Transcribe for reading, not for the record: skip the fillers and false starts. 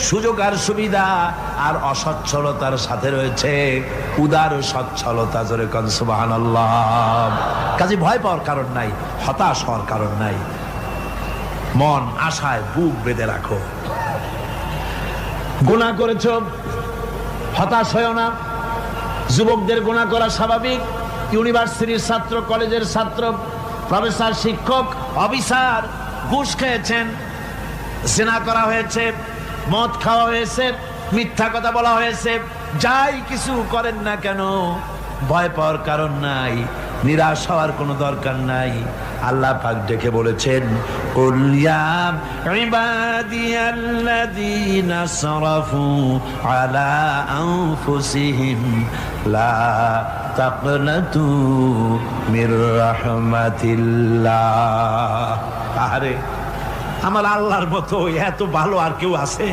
সুযোগ আর সুবিধা আর অসচ্ছলতার সাথে রয়েছে উদার সচ্ছলতা। জোরে কোন সুবহানাল্লাহ। কাজে ভয় পাওয়ার কারণ নাই, হতাশ হওয়ার কারণ নাই। মন আশায় বুক বেঁধে রাখো। গুনাহ করেছো, হতাশ হয়ো না। যুবকদের গুনাহ করা স্বাভাবিক। ইউনিভার্সিটির ছাত্র, কলেজের ছাত্র, প্রফেসর, শিক্ষক, অফিসার ঘুষ খেয়েছেন, জিনা করা হয়েছে, মদ খাওয়া হয়েছে, মিথ্যা কথা বলা হয়েছে। যাই কিছু করেন না কেন, ভয় পাওয়ার কারণ নাই, নিরাশ হওয়ার কোনো দরকার নাই। আল্লাহ পাক ডেকে বলেছেন, কুল ইয়া ইবাদিয়াল্লাযীনা আসরাফু আলা আনফুসিহিম লা তাকনাতু মির রাহমাতিল্লাহ। আরে আমার আল্লাহর মতো এত ভালো আর কেউ আছে?